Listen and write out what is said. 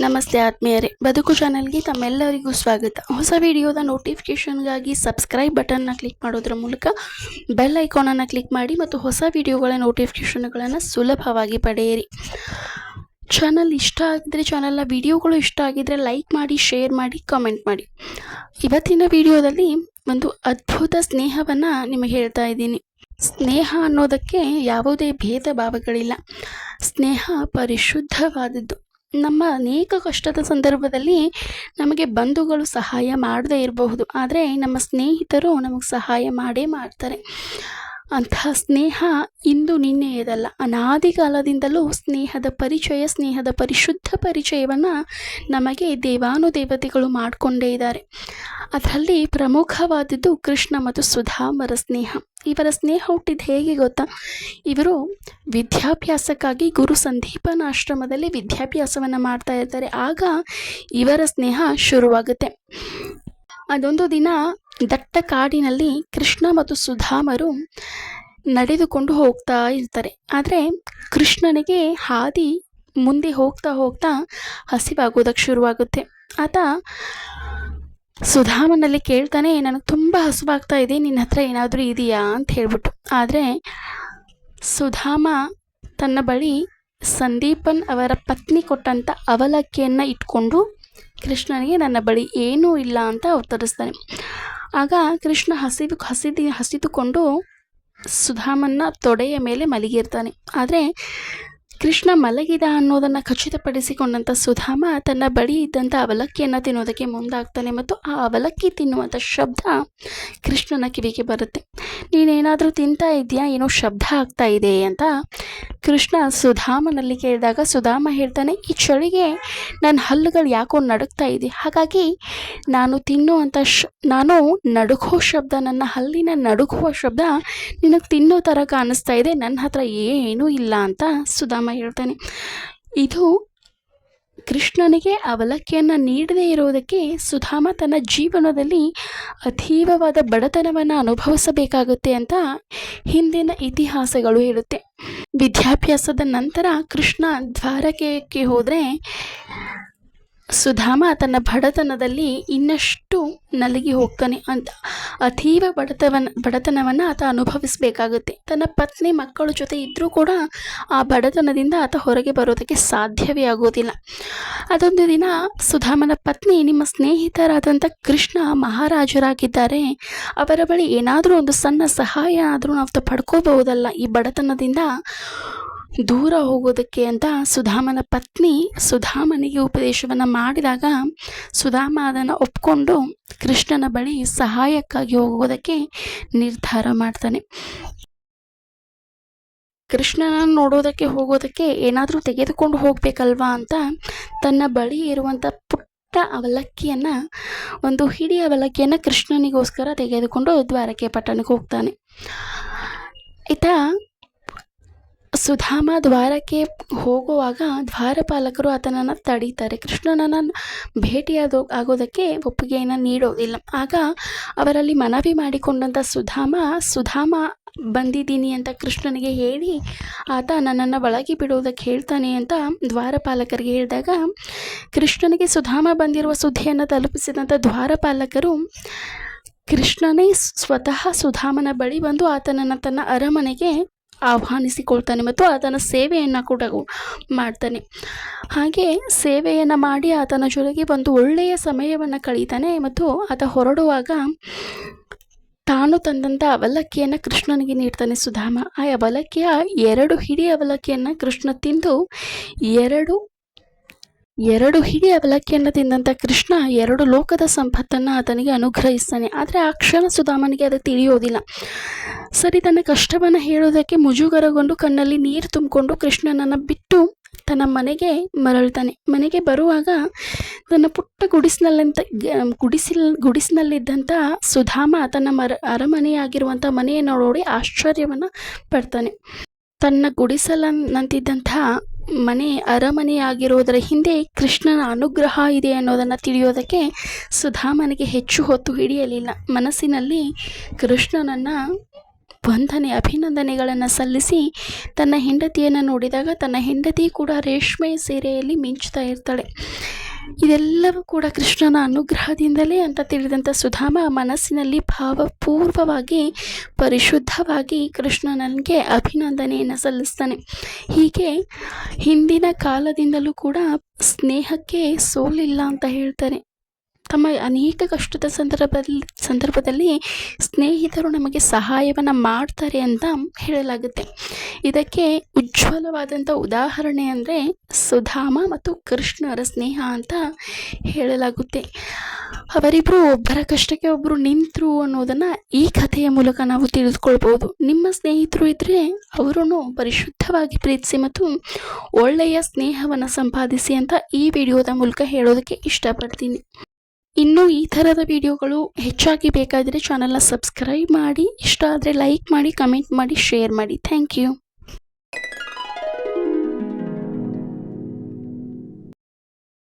ನಮಸ್ತೆ ಆತ್ಮೀಯರೇ, ಬದುಕು ಚಾನಲ್ಗೆ ತಮ್ಮೆಲ್ಲರಿಗೂ ಸ್ವಾಗತ. ಹೊಸ ವಿಡಿಯೋದ ನೋಟಿಫಿಕೇಷನ್ಗಾಗಿ ಸಬ್ಸ್ಕ್ರೈಬ್ ಬಟನ್ನ ಕ್ಲಿಕ್ ಮಾಡೋದ್ರ ಮೂಲಕ ಬೆಲ್ ಐಕಾನನ್ನು ಕ್ಲಿಕ್ ಮಾಡಿ ಮತ್ತು ಹೊಸ ವಿಡಿಯೋಗಳ ನೋಟಿಫಿಕೇಷನ್ಗಳನ್ನು ಸುಲಭವಾಗಿ ಪಡೆಯಿರಿ. ಚಾನಲ್ ಇಷ್ಟ ಆಗಿದ್ರೆ, ಚಾನಲ್ನ ವಿಡಿಯೋಗಳು ಇಷ್ಟ ಆಗಿದ್ರೆ ಲೈಕ್ ಮಾಡಿ, ಶೇರ್ ಮಾಡಿ, ಕಾಮೆಂಟ್ ಮಾಡಿ. ಇವತ್ತಿನ ವಿಡಿಯೋದಲ್ಲಿ ಒಂದು ಅದ್ಭುತ ಸ್ನೇಹವನ್ನು ನಿಮಗೆ ಹೇಳ್ತಾ ಇದ್ದೀನಿ. ಸ್ನೇಹ ಅನ್ನೋದಕ್ಕೆ ಯಾವುದೇ ಭೇದ ಭಾವಗಳಿಲ್ಲ. ಸ್ನೇಹ ಪರಿಶುದ್ಧವಾದದ್ದು. ನಮ್ಮ ಅನೇಕ ಕಷ್ಟದ ಸಂದರ್ಭದಲ್ಲಿ ನಮಗೆ ಬಂಧುಗಳು ಸಹಾಯ ಮಾಡದೇ ಇರಬಹುದು, ಆದರೆ ನಮ್ಮ ಸ್ನೇಹಿತರು ನಮಗೆ ಸಹಾಯ ಮಾಡೇ ಮಾಡ್ತಾರೆ. ಅಂತಹ ಸ್ನೇಹ ಇಂದು ನಿನ್ನೆಯದಲ್ಲ, ಅನಾದಿ ಕಾಲದಿಂದಲೂ ಸ್ನೇಹದ ಪರಿಶುದ್ಧ ಪರಿಚಯವನ್ನು ನಮಗೆ ದೇವಾನುದೇವತೆಗಳು ಮಾಡಿಕೊಂಡೇ ಇದ್ದಾರೆ. ಅದರಲ್ಲಿ ಪ್ರಮುಖವಾದದ್ದು ಕೃಷ್ಣ ಮತ್ತು ಸುಧಾಮರ ಸ್ನೇಹ. ಇವರ ಸ್ನೇಹ ಹುಟ್ಟಿದ್ದು ಹೇಗೆ ಗೊತ್ತಾ? ಇವರು ವಿದ್ಯಾಭ್ಯಾಸಕ್ಕಾಗಿ ಗುರು ಸಂದೀಪನ ಆಶ್ರಮದಲ್ಲಿ ವಿದ್ಯಾಭ್ಯಾಸವನ್ನು ಮಾಡ್ತಾ ಇರ್ತಾರೆ. ಆಗ ಇವರ ಸ್ನೇಹ ಶುರುವಾಗುತ್ತೆ. ಅದೊಂದು ದಿನ ದಟ್ಟ ಕಾಡಿನಲ್ಲಿ ಕೃಷ್ಣ ಮತ್ತು ಸುಧಾಮರು ನಡೆದುಕೊಂಡು ಹೋಗ್ತಾ ಇರ್ತಾರೆ. ಆದರೆ ಕೃಷ್ಣನಿಗೆ ಹಾದಿ ಮುಂದೆ ಹೋಗ್ತಾ ಹೋಗ್ತಾ ಹಸಿವಾಗೋದಕ್ಕೆ ಶುರುವಾಗುತ್ತೆ. ಆತ ಸುಧಾಮನಲ್ಲಿ ಕೇಳ್ತಾನೆ, ನನಗೆ ತುಂಬ ಹಸುವಾಗ್ತಾ ಇದೆ, ನಿನ್ನ ಹತ್ರ ಏನಾದರೂ ಇದೆಯಾ ಅಂತ ಹೇಳ್ಬಿಟ್ಟು. ಆದರೆ ಸುಧಾಮ ತನ್ನ ಬಳಿ ಸಂದೀಪನ್ ಅವರ ಪತ್ನಿ ಕೊಟ್ಟಂಥ ಅವಲಕ್ಕಿಯನ್ನು ಇಟ್ಕೊಂಡು ಕೃಷ್ಣನಿಗೆ ನನ್ನ ಬಳಿ ಏನೂ ಇಲ್ಲ ಅಂತ ಉತ್ತರಿಸ್ತಾನೆ. ಆಗ ಕೃಷ್ಣ ಹಸಿದುಕೊಂಡು ಸುಧಾಮನ್ನ ತೊಡೆಯ ಮೇಲೆ ಮಲಗಿರ್ತಾನೆ. ಆದರೆ ಕೃಷ್ಣ ಮಲಗಿದ ಅನ್ನೋದನ್ನು ಖಚಿತಪಡಿಸಿಕೊಂಡಂಥ ಸುಧಾಮ ತನ್ನ ಬಳಿ ಇದ್ದಂಥ ಅವಲಕ್ಕಿಯನ್ನು ತಿನ್ನೋದಕ್ಕೆ ಮುಂದಾಗ್ತಾನೆ ಮತ್ತು ಆ ಅವಲಕ್ಕಿ ತಿನ್ನುವಂಥ ಶಬ್ದ ಕೃಷ್ಣನ ಕಿವಿಗೆ ಬರುತ್ತೆ. ನೀನೇನಾದರೂ ತಿಂತಾ ಇದೆಯಾ, ಏನೋ ಶಬ್ದ ಆಗ್ತಾ ಇದೆ ಅಂತ ಕೃಷ್ಣ ಸುಧಾಮನಲ್ಲಿ ಕೇಳಿದಾಗ ಸುಧಾಮ ಹೇಳ್ತಾನೆ, ಈ ಚಳಿಗೆ ನನ್ನ ಹಲ್ಲುಗಳು ಯಾಕೋ ನಡುಗ್ತಾ ಇದೆ, ಹಾಗಾಗಿ ನಾನು ನಡುಗುವ ಶಬ್ದ, ನನ್ನ ಹಲ್ಲಿನ ನಡುಗುವ ಶಬ್ದ ನಿನಗೆ ತಿನ್ನೋ ಥರ ಕಾಣಿಸ್ತಾ ಇದೆ, ನನ್ನ ಹತ್ರ ಏನೂ ಇಲ್ಲ ಅಂತ ಸುಧಾಮ ಹೇಳ್ತಾನೆ. ಇದು ಕೃಷ್ಣನಿಗೆ ಅವಲಕ್ಕಿಯನ್ನು ನೀಡದೇ ಇರೋದಕ್ಕೆ ಸುಧಾಮ ತನ್ನ ಜೀವನದಲ್ಲಿ ಅತೀವವಾದ ಬಡತನವನ್ನು ಅನುಭವಿಸಬೇಕಾಗುತ್ತೆ ಅಂತ ಹಿಂದಿನ ಇತಿಹಾಸಗಳು ಹೇಳುತ್ತೆ. ವಿದ್ಯಾಭ್ಯಾಸದ ನಂತರ ಕೃಷ್ಣ ದ್ವಾರಕೆಗೆ ಹೋದರೆ ಸುಧಾಮ ತನ್ನ ಬಡತನದಲ್ಲಿ ಇನ್ನಷ್ಟು ನಲಗಿ ಹೋಗ್ತಾನೆ. ಅಂತ ಅತೀವ ಬಡತನವನ್ನು ಆತ ಅನುಭವಿಸಬೇಕಾಗುತ್ತೆ. ತನ್ನ ಪತ್ನಿ ಮಕ್ಕಳ ಜೊತೆ ಇದ್ದರೂ ಕೂಡ ಆ ಬಡತನದಿಂದ ಆತ ಹೊರಗೆ ಬರೋದಕ್ಕೆ ಸಾಧ್ಯವೇ ಆಗೋದಿಲ್ಲ. ಅದೊಂದು ದಿನ ಸುಧಾಮನ ಪತ್ನಿ, ನಿಮ್ಮ ಸ್ನೇಹಿತರಾದಂಥ ಕೃಷ್ಣ ಮಹಾರಾಜರಾಗಿದ್ದಾರೆ, ಅವರ ಬಳಿ ಏನಾದರೂ ಒಂದು ಸಣ್ಣ ಸಹಾಯ ಆದರೂ ನಾವು ಪಡ್ಕೋಬಹುದಲ್ಲ ಈ ಬಡತನದಿಂದ ದೂರ ಹೋಗೋದಕ್ಕೆ ಅಂತ ಸುಧಾಮನ ಪತ್ನಿ ಸುಧಾಮನಿಗೆ ಉಪದೇಶವನ್ನು ಮಾಡಿದಾಗ ಸುಧಾಮ ಅದನ್ನು ಒಪ್ಕೊಂಡು ಕೃಷ್ಣನ ಬಳಿ ಸಹಾಯಕ್ಕಾಗಿ ಹೋಗೋದಕ್ಕೆ ನಿರ್ಧಾರ ಮಾಡ್ತಾನೆ. ಕೃಷ್ಣನನ್ನು ನೋಡೋದಕ್ಕೆ ಹೋಗೋದಕ್ಕೆ ಏನಾದರೂ ತೆಗೆದುಕೊಂಡು ಹೋಗಬೇಕಲ್ವಾ ಅಂತ ತನ್ನ ಬಳಿ ಇರುವಂಥ ಪುಟ್ಟ ಅವಲಕ್ಕಿಯನ್ನು, ಒಂದು ಹಿಡಿ ಅವಲಕ್ಕಿಯನ್ನು ಕೃಷ್ಣನಿಗೋಸ್ಕರ ತೆಗೆದುಕೊಂಡು ದ್ವಾರಕೆ ಪಟ್ಟಣಕ್ಕೆ ಹೋಗ್ತಾನೆ. ಸುಧಾಮ ದ್ವಾರಕ್ಕೆ ಹೋಗುವಾಗ ದ್ವಾರಪಾಲಕರು ಆತನನ್ನು ತಡೀತಾರೆ. ಕೃಷ್ಣನನ್ನು ಆಗೋದಕ್ಕೆ ಒಪ್ಪಿಗೆಯನ್ನು ನೀಡೋದಿಲ್ಲ. ಆಗ ಅವರಲ್ಲಿ ಮನವಿ ಮಾಡಿಕೊಂಡಂಥ ಸುಧಾಮ ಬಂದಿದ್ದೀನಿ ಅಂತ ಕೃಷ್ಣನಿಗೆ ಹೇಳಿ ಆತ ನನ್ನನ್ನು ಒಳಗೆ ಬಿಡೋದಕ್ಕೆ ಹೇಳ್ತಾನೆ ಅಂತ ದ್ವಾರಪಾಲಕರಿಗೆ ಹೇಳಿದಾಗ ಕೃಷ್ಣನಿಗೆ ಸುಧಾಮ ಬಂದಿರುವ ಸುದ್ದಿಯನ್ನು ತಲುಪಿಸಿದಂಥ ದ್ವಾರಪಾಲಕರು ಕೃಷ್ಣನೇ ಸ್ವತಃ ಸುಧಾಮನ ಬಳಿ ಬಂದು ಆತನನ್ನು ತನ್ನ ಅರಮನೆಗೆ ಆಹ್ವಾನಿಸಿಕೊಳ್ತಾನೆ ಮತ್ತು ಆತನ ಸೇವೆಯನ್ನು ಕೂಡ ಮಾಡ್ತಾನೆ. ಹಾಗೆ ಸೇವೆಯನ್ನು ಮಾಡಿ ಆತನ ಜೊತೆಗೆ ಒಂದು ಒಳ್ಳೆಯ ಸಮಯವನ್ನು ಕಳೀತಾನೆ ಮತ್ತು ಆತ ಹೊರಡುವಾಗ ತಾನು ತಂದಂಥ ಅವಲಕ್ಕಿಯನ್ನು ಕೃಷ್ಣನಿಗೆ ನೀಡ್ತಾನೆ ಸುಧಾಮ. ಆ ಅವಲಕ್ಕಿಯ 2 ಹಿಡಿ ಅವಲಕ್ಕಿಯನ್ನು ಕೃಷ್ಣ ತಿಂದು ಎರಡು ಹಿಡಿ ಅವಲಕ್ಕಿಯನ್ನು ತಿಂದಂಥ ಕೃಷ್ಣ 2 ಲೋಕದ ಸಂಪತ್ತನ್ನು ಆತನಿಗೆ ಅನುಗ್ರಹಿಸ್ತಾನೆ. ಆದರೆ ಆ ಕ್ಷಣ ಸುಧಾಮನಿಗೆ ಅದು ತಿಳಿಯೋದಿಲ್ಲ. ಸರಿ, ತನ್ನ ಕಷ್ಟವನ್ನು ಹೇಳೋದಕ್ಕೆ ಮುಜುಗರಗೊಂಡು ಕಣ್ಣಲ್ಲಿ ನೀರು ತುಂಬಿಕೊಂಡು ಕೃಷ್ಣನನ್ನು ಬಿಟ್ಟು ತನ್ನ ಮನೆಗೆ ಮರಳ್ತಾನೆ. ಮನೆಗೆ ಬರುವಾಗ ತನ್ನ ಪುಟ್ಟ ಗುಡಿಸಿನಲ್ಲಿದ್ದಂಥ ಸುಧಾಮ ತನ್ನ ಅರಮನೆಯಾಗಿರುವಂಥ ಮನೆಯನ್ನು ನೋಡಿ ಆಶ್ಚರ್ಯವನ್ನು ಪಡ್ತಾನೆ. ತನ್ನ ಗುಡಿಸಲಂತಿದ್ದಂಥ ಮನೆ ಅರಮನೆಯಾಗಿರೋದರ ಹಿಂದೆ ಕೃಷ್ಣನ ಅನುಗ್ರಹ ಇದೆ ಅನ್ನೋದನ್ನು ತಿಳಿಯೋದಕ್ಕೆ ಸುಧಾಮನಿಗೆ ಹೆಚ್ಚು ಹೊತ್ತು ಹಿಡಿಯಲಿಲ್ಲ. ಮನಸ್ಸಿನಲ್ಲಿ ಕೃಷ್ಣನನ್ನು ಅಭಿನಂದನೆಗಳನ್ನು ಸಲ್ಲಿಸಿ ತನ್ನ ಹೆಂಡತಿಯನ್ನು ನೋಡಿದಾಗ ತನ್ನ ಹೆಂಡತಿ ಕೂಡ ರೇಷ್ಮೆ ಸೀರೆಯಲ್ಲಿ ಮಿಂಚುತ್ತಾ ಇರ್ತಾಳೆ. ಇದೆಲ್ಲವೂ ಕೂಡ ಕೃಷ್ಣನ ಅನುಗ್ರಹದಿಂದಲೇ ಅಂತ ತಿಳಿದಂಥ ಸುಧಾಮ ಮನಸ್ಸಿನಲ್ಲಿ ಭಾವಪೂರ್ವವಾಗಿ ಪರಿಶುದ್ಧವಾಗಿ ಕೃಷ್ಣನಿಗೆ ಅಭಿನಂದನೆಯನ್ನು ಸಲ್ಲಿಸ್ತಾನೆ. ಹೀಗೆ ಹಿಂದಿನ ಕಾಲದಿಂದಲೂ ಕೂಡ ಸ್ನೇಹಕ್ಕೆ ಸೋಲಿಲ್ಲ ಅಂತ ಹೇಳ್ತಾರೆ. ತಮ್ಮ ಅನೇಕ ಕಷ್ಟದ ಸಂದರ್ಭದಲ್ಲಿ ಸ್ನೇಹಿತರು ನಮಗೆ ಸಹಾಯವನ್ನು ಮಾಡ್ತಾರೆ ಅಂತ ಹೇಳಲಾಗುತ್ತೆ. ಇದಕ್ಕೆ ಉಜ್ವಲವಾದಂಥ ಉದಾಹರಣೆ ಅಂದರೆ ಸುಧಾಮ ಮತ್ತು ಕೃಷ್ಣರ ಸ್ನೇಹ ಅಂತ ಹೇಳಲಾಗುತ್ತೆ. ಅವರಿಬ್ಬರು ಒಬ್ಬರ ಕಷ್ಟಕ್ಕೆ ಒಬ್ಬರು ನಿಂತರು ಅನ್ನೋದನ್ನು ಈ ಕಥೆಯ ಮೂಲಕ ನಾವು ತಿಳಿದುಕೊಳ್ಬೋದು. ನಿಮ್ಮ ಸ್ನೇಹಿತರು ಇದ್ದರೆ ಅವರನ್ನು ಪರಿಶುದ್ಧವಾಗಿ ಪ್ರೀತಿಸಿ ಮತ್ತು ಒಳ್ಳೆಯ ಸ್ನೇಹವನ್ನು ಸಂಪಾದಿಸಿ ಅಂತ ಈ ವಿಡಿಯೋದ ಮೂಲಕ ಹೇಳೋದಕ್ಕೆ ಇಷ್ಟಪಡ್ತೀನಿ. ಇನ್ನೂ ಈ ಥರದ ವಿಡಿಯೋಗಳು ಹೆಚ್ಚಾಗಿ ಬೇಕಾದರೆ ಚಾನಲ್ನ ಸಬ್ಸ್ಕ್ರೈಬ್ ಮಾಡಿ, ಇಷ್ಟ ಆದರೆ ಲೈಕ್ ಮಾಡಿ, ಕಮೆಂಟ್ ಮಾಡಿ, ಶೇರ್ ಮಾಡಿ. Thank you.